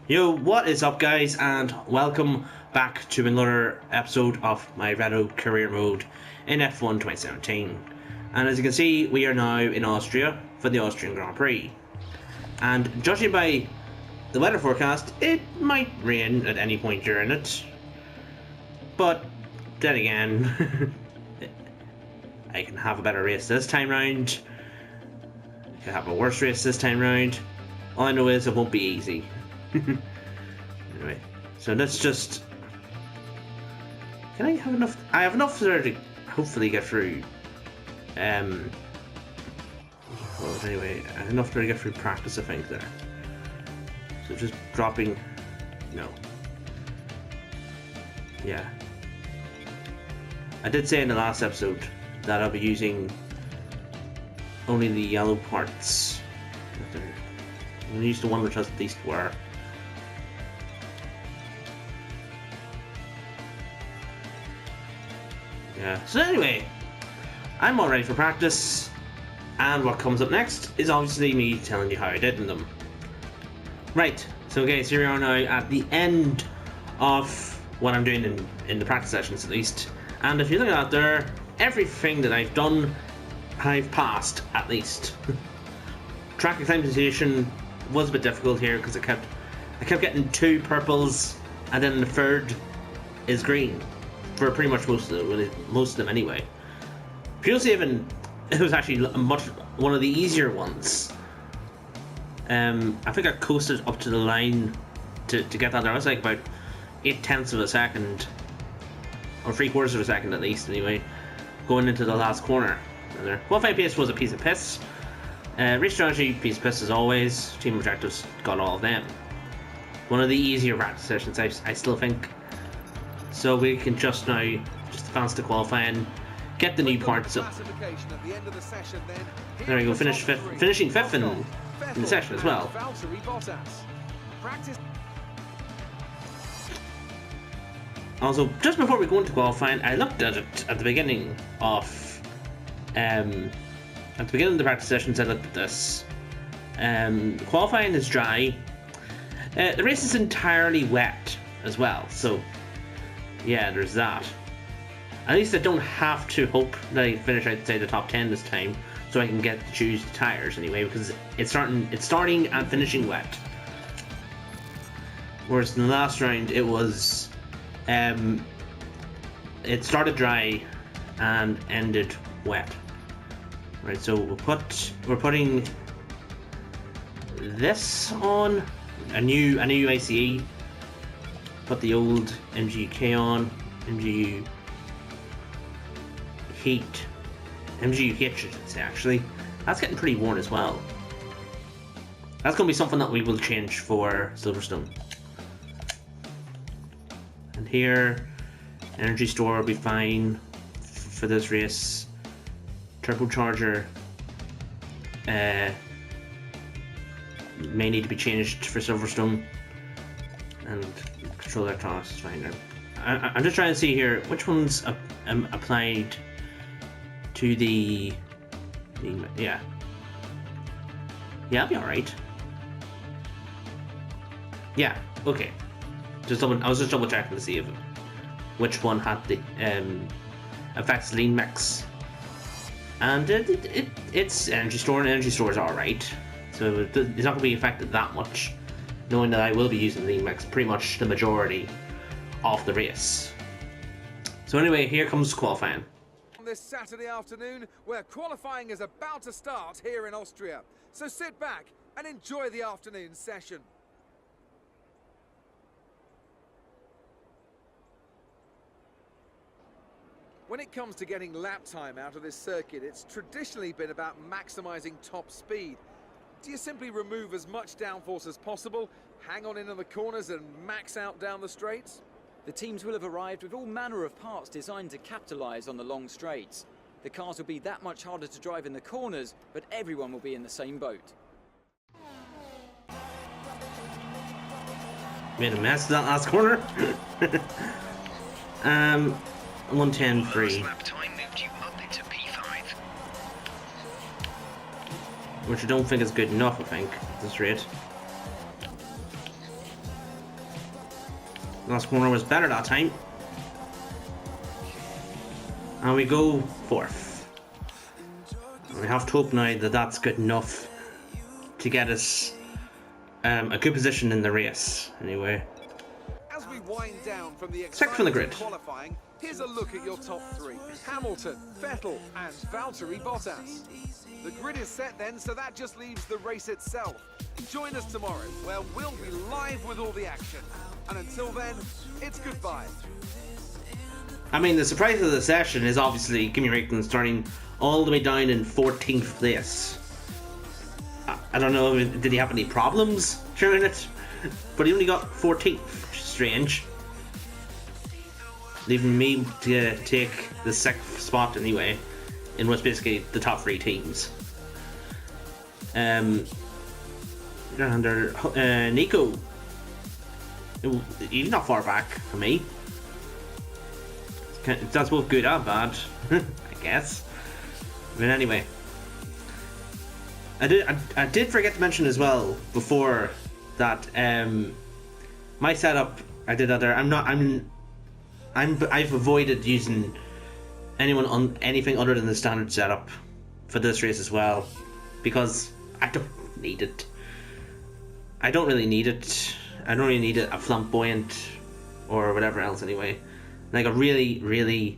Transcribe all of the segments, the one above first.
Yo, what is up guys, and welcome back to another episode of my Renault career mode in F1 2017. And as you can see, we are now in Austria for the Austrian Grand Prix. And judging by the weather forecast, it might rain at any point during it. But then again, I can have a better race this time round. I can have a worse race this time round. All I know is it won't be easy. Anyway, so let's just... Can I have enough? I have enough there to hopefully get through. Well, anyway, I have enough there to get through practice, I think, there. So just dropping... No. Yeah. I did say in the last episode that I'll be using only the yellow parts. I'm going to use the one which has the least wear. Yeah. So anyway, I'm all ready for practice, and what comes up next is obviously me telling you how I did in them. Right, so guys, here we are now at the end of what I'm doing in the practice sessions at least, and if you look out there, everything that I've done, I've passed at least. Track acclimatization was a bit difficult here because I kept getting 2 purples, and then the third is green. For pretty much most of them anyway. Fuel saving, it was actually one of the easier ones. I think I coasted up to the line to get that there. I was like about 0.8 of a second, or 3/4 of a second at least anyway, going into the last corner. Qualifying pace was a piece of piss. Race strategy, piece of piss as always. Team objectives, got all of them. One of the easier practice sessions, I still think. So we can just now advance to qualifying, get the new parts up. There we go, finishing fifth in the session as well. Also, just before we go into qualifying, I looked at it at the beginning of the practice sessions. I looked at this. Qualifying is dry. The race is entirely wet as well, so yeah, there's that. At least I don't have to hope that I finish outside the top 10 this time, so I can get to choose the tires anyway, because it's starting and finishing wet. Whereas in the last round it was it started dry and ended wet. Right, so we're putting this on a new ICE. Put the old MGUK on, MGU Heat, MGUH I should say actually. That's getting pretty worn as well. That's going to be something that we will change for Silverstone. And here, energy store will be fine for this race. Turbocharger may need to be changed for Silverstone. And control electronics is fine. I'm just trying to see here which one's applied to the yeah, I'll be alright. Yeah, okay. I was just double checking to see which one had the affects lean mix, and it's energy store, and energy store is alright, so it's not going to be affected that much, knowing that I will be using lean mix pretty much the majority of the race. So anyway, here comes qualifying. On this Saturday afternoon, where qualifying is about to start here in Austria. So sit back and enjoy the afternoon session. When it comes to getting lap time out of this circuit, it's traditionally been about maximising top speed. Do you simply remove as much downforce as possible, hang on in the corners and max out down the straights? The teams will have arrived with all manner of parts designed to capitalise on the long straights. The cars will be that much harder to drive in the corners, but everyone will be in the same boat. Made a mess of that last corner. 1:10.3. Which I don't think is good enough, I think, at this rate. Last corner was better that time. And we go 4th. And we have to hope now that that's good enough to get us a good position in the race, anyway. As we wind down from the Second from the grid. qualifying, here's a look at your top 3. Hamilton, Vettel and Valtteri Bottas. The grid is set then, so that just leaves the race itself. Join us tomorrow, where we'll be live with all the action. And until then, it's goodbye. I mean, the surprise of the session is obviously Kimi Räikkönen starting all the way down in 14th place. I don't know, did he have any problems during it? But he only got 14th, which is strange. Leaving me to take the 6th spot anyway, in what's basically the top 3 teams. Nico, he's not far back from me. That's both good and bad, I guess. But anyway, I did forget to mention as well before that my setup I did other. I've avoided using anything other than the standard setup for this race as well, because I don't need it. I don't really need it. I don't really need a flamboyant or whatever else anyway. Like a really, really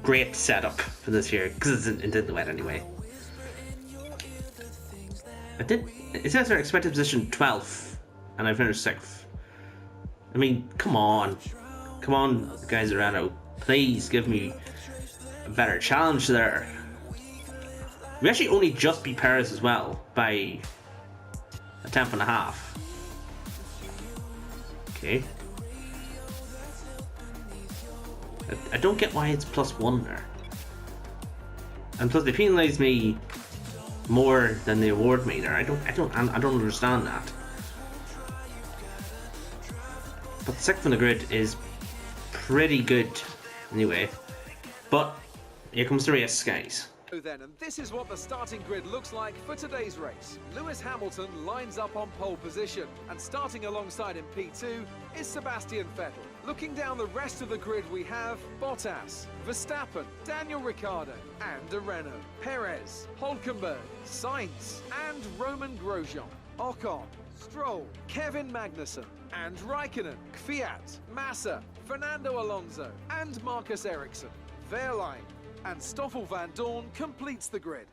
great setup for this year, because it's in the wet anyway. It says our expected position 12th, and I finished 6th. I mean, come on, guys, Renault, please give me a better challenge there. We actually only just beat Paris as well by a 10th and a half. Okay. I don't get why it's +1 there. And plus they penalise me more than they award me there. I don't understand that. But the 6th on the grid is pretty good anyway. But here comes the race, guys. Then, and this is what the starting grid looks like for today's race. Lewis Hamilton lines up on pole position, and starting alongside in P2 is Sebastian Vettel. Looking down the rest of the grid, we have Bottas, Verstappen, Daniel Ricciardo, and a Renault, Perez, Hülkenberg, Sainz, and Roman Grosjean, Ocon, Stroll, Kevin Magnussen, and Raikkonen, Kvyat, Massa, Fernando Alonso, and Marcus Ericsson. Wehrlein and Stoffel van Dorn completes the grid.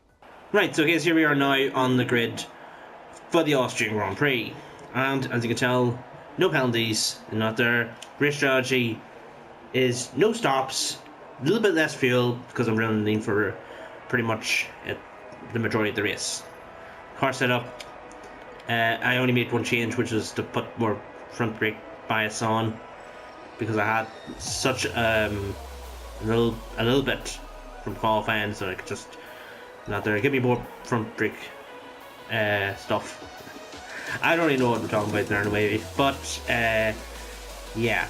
Right, so guys, here we are now on the grid for the Austrian Grand Prix. And as you can tell, no penalties, not there. Race strategy is no stops, a little bit less fuel because I'm running for pretty much the majority of the race. Car setup, I only made one change, which was to put more front brake bias on, because I had such a little bit from qualifying, so I could just not there. Give me more front brake stuff. I don't really know what I'm talking about there in a way, but yeah,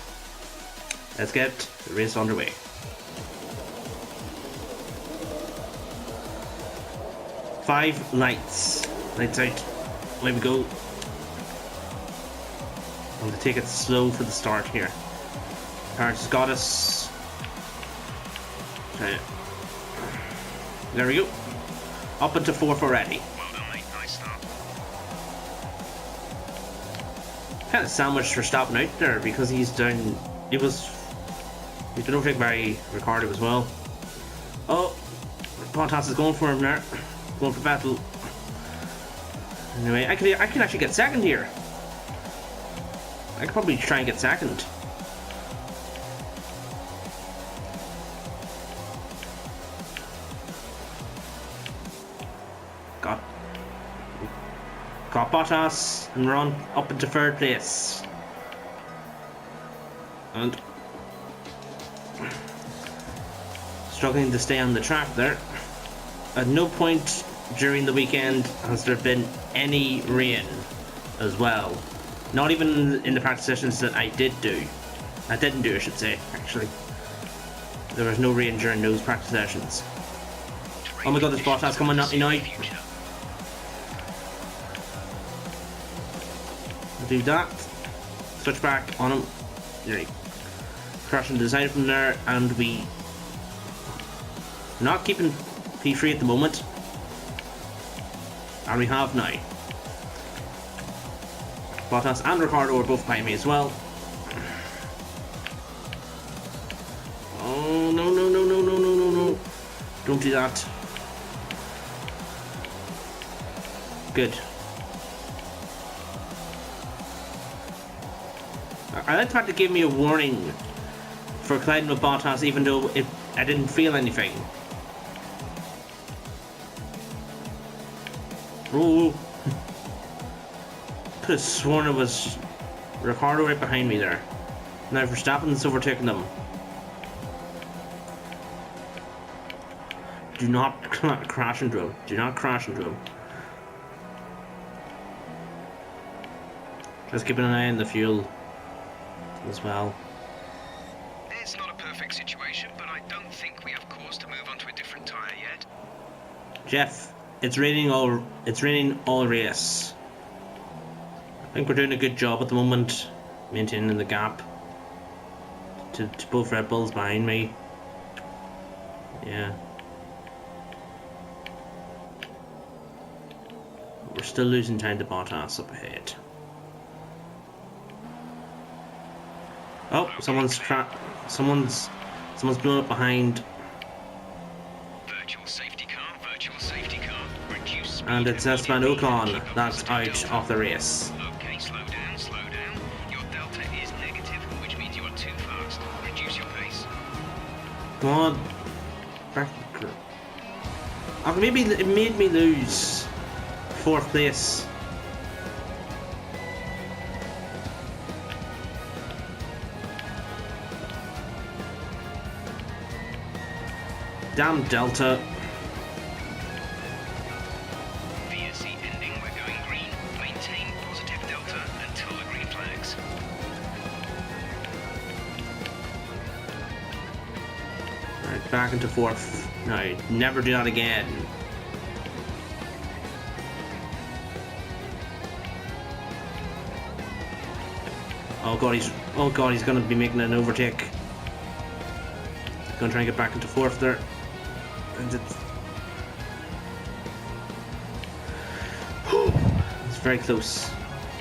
let's get the race underway. Five lights out. Away we go. I'm gonna take it slow for the start here. Paris has got us. Okay. There we go. Up into 4th already. Well done, mate. Nice start. Kind of sandwiched for stopping out there because he's down. He's been overtaken by Ricciardo as well. Oh, Bottas is going for him there. Going for Vettel. Anyway, I could actually get second here. I could probably try and get second. Got Bottas, and we're on up into 3rd place. And struggling to stay on the track there. At no point during the weekend has there been any rain as well. Not even in the practice sessions that I didn't do, I should say, actually. There was no rain during those practice sessions. Oh my god, this Bottas coming at me now. Do that. Switch back on him. nearly crashing the side from there, and we not keeping P3 at the moment, and we have now. Bottas and Ricciardo are both behind me as well. Oh no no no no no no no no! Don't do that. Good. I like the fact it gave me a warning for colliding with Bottas, even though I didn't feel anything. Oh! Could have sworn it was Ricciardo right behind me there. Now Verstappen's overtaking them. Do not crash into him. Do not crash into him. Just keeping an eye on the fuel as well. It's not a perfect situation, but I don't think we have cause to move on to a different tyre yet. Jeff, it's raining all race. I think we're doing a good job at the moment, maintaining the gap to both Red Bulls behind me. Yeah. We're still losing time to Bottas up ahead. Oh, someone's blown up behind. Virtual safety car, reduce speed. And it's Esteban Ocon that's out of the race. Okay, slow down. Your delta is negative, which means you are too fast. Reduce your pace. Come on. Back. Oh, maybe it made me lose 4th place. Damn Delta. VSC ending, we're going green. Maintain positive delta until the green flags. Right, back into 4th. No, never do that again. Oh god, he's gonna be making an overtake. Gonna try and get back into 4th there. And it's very close.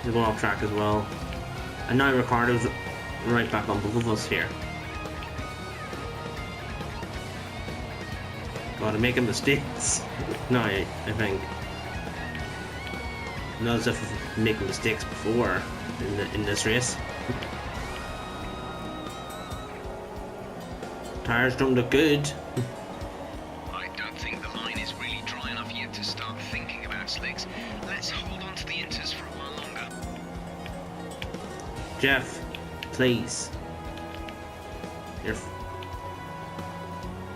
He's going off track as well. And now Ricciardo's right back on both of us here. Gotta make mistakes. No, I think. Not as if we've making mistakes before in this race. Tires don't look good. I don't think the line is really dry enough yet to start thinking about slicks. Let's hold on to the inters for a while longer. Jeff, please.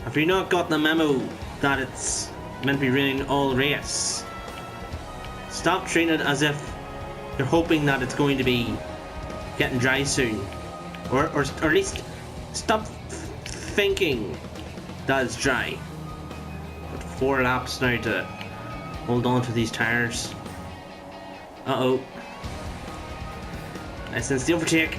Have you not got the memo that it's meant to be raining all race? Stop treating it as if you're hoping that it's going to be getting dry soon. Or at least stop thinking that it's dry. Got 4 laps now to hold on to these tires. Uh-oh. I sense the overtake.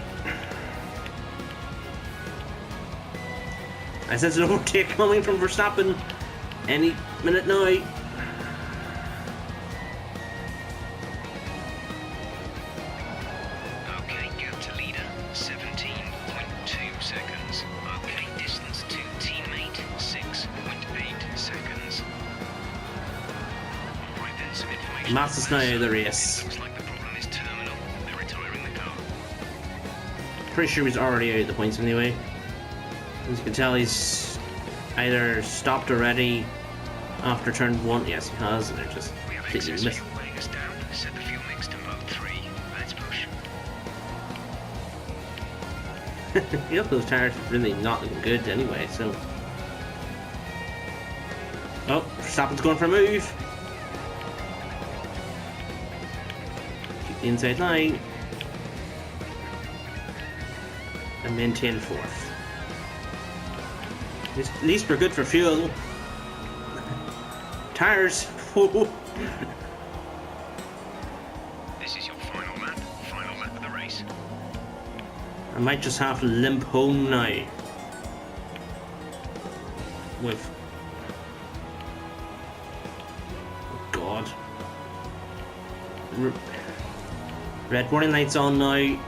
I sense an overtake coming from Verstappen any minute now. Okay, gap to leader, 17.2 seconds. Okay, distance to teammate, 6.8 seconds. Alright then, some information. Massa's now out of the race. Looks like the problem is terminal. They're retiring the car. Pretty sure he's already out of the points anyway. As you can tell, he's either stopped already after turn 1. Yes, he has, and they're just We have completely excess missed. fuel weighing us down. Set the fuel mix to mode 3. Let's push. Yep, those tires are really not looking good anyway, so. Oh, Verstappen's going for a move. Keep the inside line. And maintain 4th. At least we're good for fuel. Tires. This is your final lap of the race. I might just have to limp home now. With... oh God. Red warning lights on now.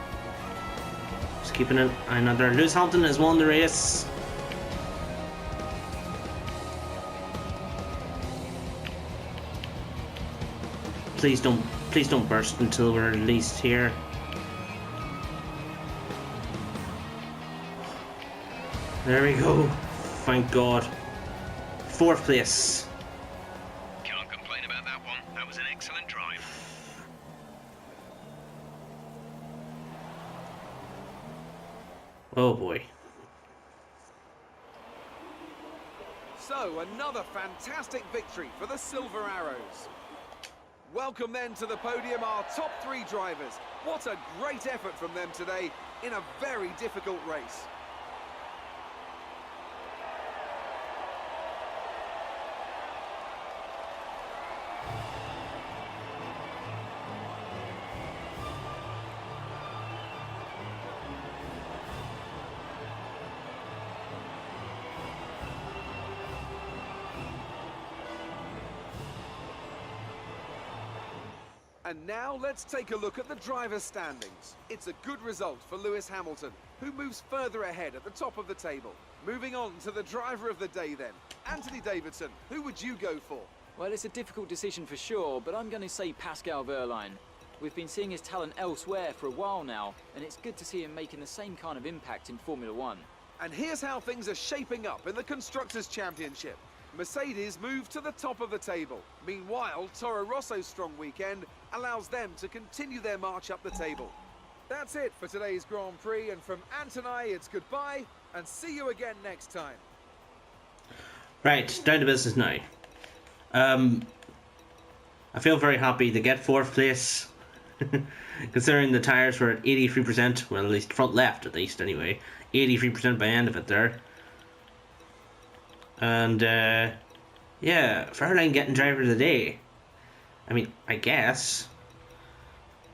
Just keeping an eye on there. Lewis Hamilton has won the race. Please don't burst until we're released here. There we go. Thank God. 4th place. Can't complain about that one. That was an excellent drive. Oh boy. So, another fantastic victory for the Silver Arrows. Welcome then to the podium, our top 3 drivers. What a great effort from them today in a very difficult race. And now let's take a look at the driver's standings. It's a good result for Lewis Hamilton, who moves further ahead at the top of the table. Moving on to the driver of the day then. Anthony Davidson, who would you go for? Well, it's a difficult decision for sure, but I'm going to say Pascal Wehrlein. We've been seeing his talent elsewhere for a while now, and it's good to see him making the same kind of impact in Formula One. And here's how things are shaping up in the Constructors' Championship. Mercedes move to the top of the table. Meanwhile, Toro Rosso's strong weekend allows them to continue their march up the table. That's it for today's Grand Prix, and from Ant and I, it's goodbye, and see you again next time. Right, down to business now. I feel very happy to get 4th place. Considering the tyres were at 83%, well, at least front left, at least anyway. 83% by the end of it there. And, yeah, Wehrlein getting driver of the day. I mean, I guess.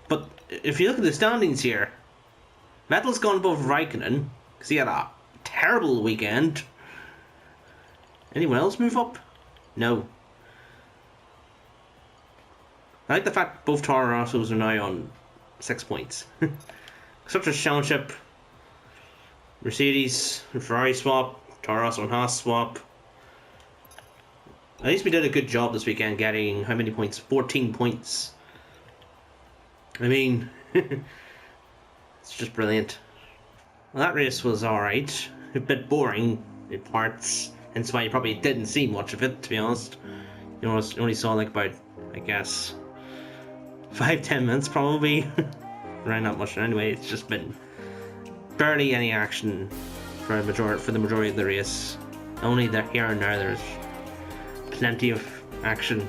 But if you look at the standings here, Vettel's gone above Raikkonen, because he had a terrible weekend. Anyone else move up? No. I like the fact both Toro Rossos are now on 6 points. Constructors' Championship, Mercedes and Ferrari swap, Toro Rosso and Haas swap. At least we did a good job this weekend getting, how many points? 14 points. I mean, it's just brilliant. Well, that race was alright. A bit boring in parts, hence why you probably didn't see much of it, to be honest. You only saw like about, I guess, 5-10 minutes probably. Around that much anyway. It's just been barely any action for the majority of the race. Only that here and there there's plenty of action.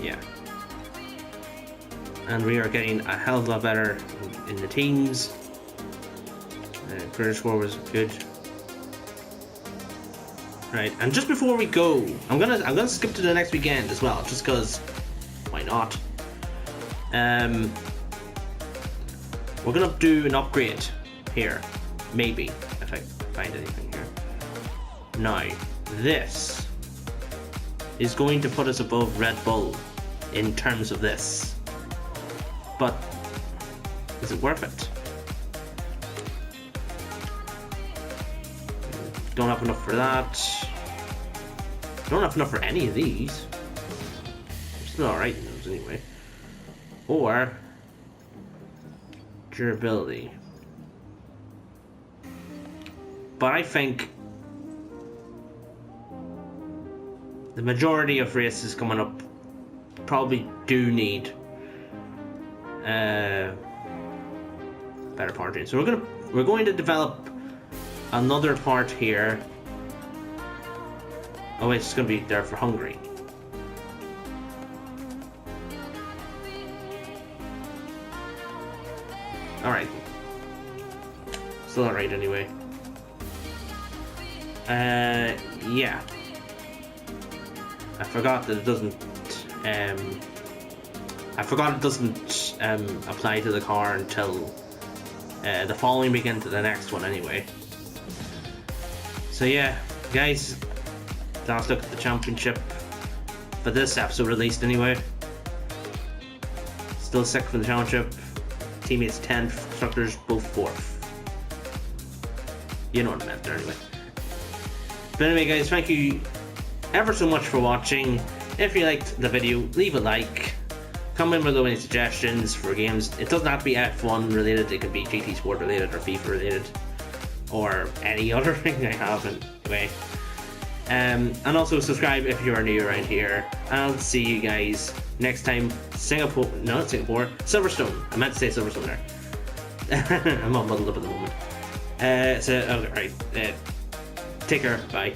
Yeah. And we are getting a hell of a lot better in the teams. Career score was good. Right, and just before we go, I'm gonna skip to the next weekend as well, just because why not? We're gonna do an upgrade here, maybe if I find anything here. Now, this is going to put us above Red Bull in terms of this, but is it worth it? Don't have enough for that. Don't have enough for any of these. They're still alright in those anyway. Or durability. But I think the majority of races coming up probably do need better powertrain. So we're going to develop another part here. Oh wait, it's going to be there for Hungary. Alright. Still alright anyway. Yeah. I forgot that it doesn't. Apply to the car until the following weekend to the next one, anyway. So yeah, guys, last look at the championship for this episode, released anyway. Still 6th for the championship. Teammates 10th, constructors both 4th. You know what I meant there, anyway. But anyway, guys, thank you ever so much for watching. If you liked the video, leave a like. Comment below any suggestions for games. It doesn't have to be F1 related, it could be GT Sport related or FIFA related, or any other thing I have anyway. And also subscribe if you are new around here. And I'll see you guys next time. Silverstone. I meant to say Silverstone there. I'm all muddled up at the moment. Alright. Take care. Bye.